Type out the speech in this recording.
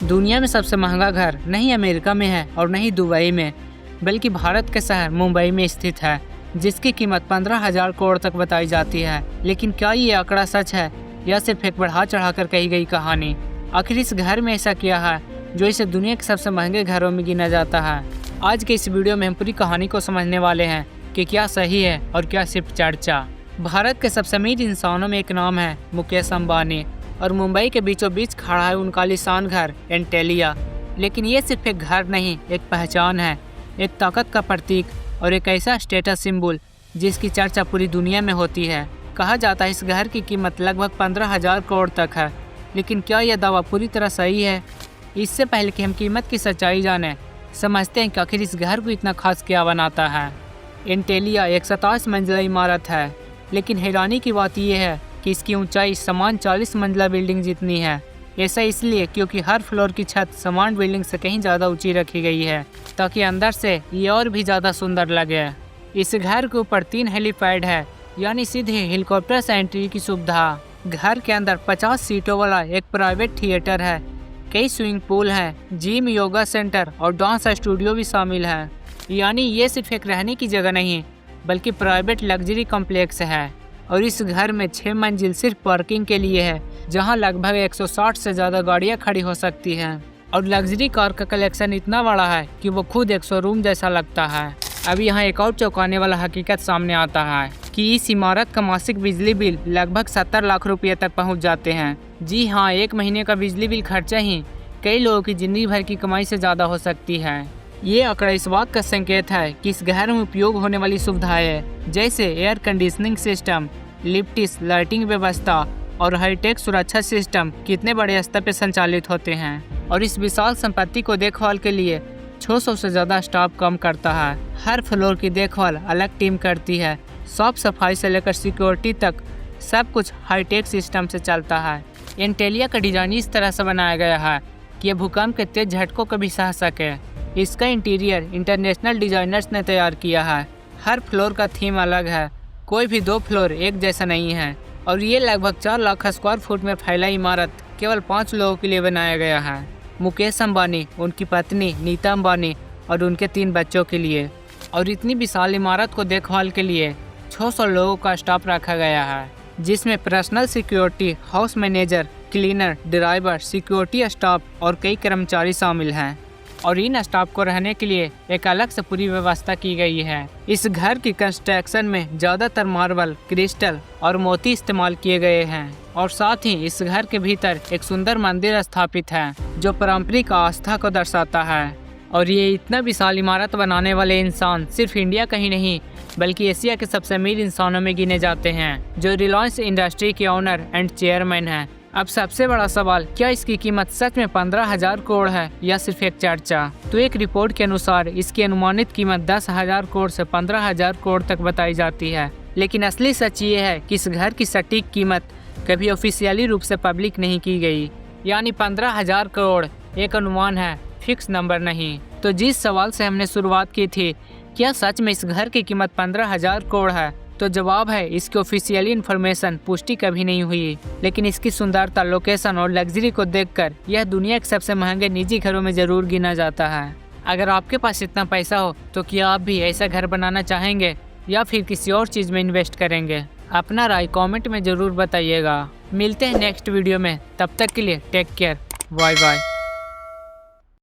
दुनिया में सबसे महंगा घर नहीं अमेरिका में है और नहीं दुबई में, बल्कि भारत के शहर मुंबई में स्थित है, जिसकी कीमत 15,000 करोड़ तक बताई जाती है। लेकिन क्या ये आंकड़ा सच है या सिर्फ एक बढ़ा चढ़ाकर कही गई कहानी? आखिर इस घर में ऐसा क्या है जो इसे दुनिया के सबसे महंगे घरों में गिना जाता है? आज के इस वीडियो में हम पूरी कहानी को समझने वाले हैं कि क्या सही है और क्या सिर्फ चर्चा। भारत के सबसे अमीर इंसानों में एक नाम है मुकेश अंबानी, और मुंबई के बीचों बीच खड़ा है उनका आलीशान घर एंटेलिया। लेकिन ये सिर्फ एक घर नहीं, एक पहचान है, एक ताकत का प्रतीक और एक ऐसा स्टेटस सिंबल जिसकी चर्चा पूरी दुनिया में होती है। कहा जाता है इस घर की कीमत लगभग 15,000 करोड़ तक है। लेकिन क्या यह दावा पूरी तरह सही है? इससे पहले कि हम कीमत की सच्चाई जानें, समझते हैं कि आखिर इस घर को इतना खास क्या बनाता है। एंटेलिया एक 27 मंजिला इमारत है, लेकिन हैरानी की बात यह है कि इसकी ऊंचाई समान 40 मंजिला बिल्डिंग जितनी है। ऐसा इसलिए क्योंकि हर फ्लोर की छत समान बिल्डिंग से कहीं ज़्यादा ऊंची रखी गई है, ताकि अंदर से ये और भी ज़्यादा सुंदर लगे। इस घर के ऊपर 3 हेलीपैड है, यानी सीधे हेलीकॉप्टर से एंट्री की सुविधा। घर के अंदर 50 सीटों वाला एक प्राइवेट थिएटर है, कई स्विमिंग पूल हैं, जिम, योगा सेंटर और डांस स्टूडियो भी शामिल है। यानी ये सिर्फ एक रहने की जगह नहीं, बल्कि प्राइवेट लग्जरी कॉम्प्लेक्स है। और इस घर में 6 मंजिल सिर्फ पार्किंग के लिए है, जहां लगभग 160 से ज़्यादा गाड़ियां खड़ी हो सकती हैं। और लग्जरी कार का कलेक्शन इतना बड़ा है कि वो खुद एक शोरूम जैसा लगता है। अब यहाँ एक और चौंकाने वाला हकीकत सामने आता है कि इस इमारत का मासिक बिजली बिल लगभग 70 लाख रुपये तक पहुँच जाते हैं। जी हाँ, एक महीने का बिजली बिल खर्चा ही कई लोगों की जिंदगी भर की कमाई से ज़्यादा हो सकती है। ये आंकड़ा इस बात का संकेत है कि इस घर में उपयोग होने वाली सुविधाएं जैसे एयर कंडीशनिंग सिस्टम, लिफ्टिस, लाइटिंग व्यवस्था और हाईटेक सुरक्षा सिस्टम कितने बड़े स्तर पर संचालित होते हैं। और इस विशाल संपत्ति को देखभाल के लिए 600 से ज़्यादा स्टाफ काम करता है। हर फ्लोर की देखभाल अलग टीम करती है। साफ सफाई से लेकर सिक्योरिटी तक सब कुछ हाईटेक सिस्टम से चलता है। एंटेलिया का डिजाइन इस तरह से बनाया गया है कि यह भूकंप के तेज झटकों को भी सह सके। इसका इंटीरियर इंटरनेशनल डिजाइनर्स ने तैयार किया है। हर फ्लोर का थीम अलग है, कोई भी 2 फ्लोर एक जैसा नहीं है। और ये लगभग 4 लाख स्क्वायर फुट में फैला इमारत केवल 5 लोगों के लिए बनाया गया है। मुकेश अंबानी, उनकी पत्नी नीता अंबानी और उनके 3 बच्चों के लिए। और इतनी विशाल इमारत को देखभाल के लिए 600 लोगों का स्टाफ रखा गया है, जिसमें personal security, house manager, cleaner, driver, security staff और कई कर्मचारी शामिल हैं। और इन स्टाफ को रहने के लिए एक अलग से पूरी व्यवस्था की गई है। इस घर की कंस्ट्रक्शन में ज़्यादातर मार्बल, क्रिस्टल और मोती इस्तेमाल किए गए हैं। और साथ ही इस घर के भीतर एक सुंदर मंदिर स्थापित है, जो पारंपरिक आस्था को दर्शाता है। और ये इतना विशाल इमारत बनाने वाले इंसान सिर्फ इंडिया का ही नहीं, बल्कि एशिया के सबसे अमीर इंसानों में गिने जाते हैं, जो रिलायंस इंडस्ट्री के ओनर एंड चेयरमैन हैं। अब सबसे बड़ा सवाल, क्या इसकी कीमत सच में 15,000 करोड़ है या सिर्फ एक चर्चा? तो एक रिपोर्ट के अनुसार इसकी अनुमानित कीमत 10,000 करोड़ से 15,000 करोड़ तक बताई जाती है। लेकिन असली सच ये है कि इस घर की सटीक कीमत कभी ऑफिशियली रूप से पब्लिक नहीं की गई। यानी 15,000 करोड़ एक अनुमान है, फिक्स नंबर नहीं। तो जिस सवाल से हमने शुरुआत की थी, क्या सच में इस घर की कीमत 15,000 करोड़ है, तो जवाब है इसकी ऑफिशियली इन्फॉर्मेशन पुष्टि कभी नहीं हुई। लेकिन इसकी सुंदरता, लोकेशन और लग्जरी को देखकर यह दुनिया के सबसे महंगे निजी घरों में जरूर गिना जाता है। अगर आपके पास इतना पैसा हो तो क्या आप भी ऐसा घर बनाना चाहेंगे या फिर किसी और चीज़ में इन्वेस्ट करेंगे? अपना राय कमेंट में ज़रूर बताइएगा। मिलते हैं नेक्स्ट वीडियो में, तब तक के लिए टेक केयर, बाय बाय।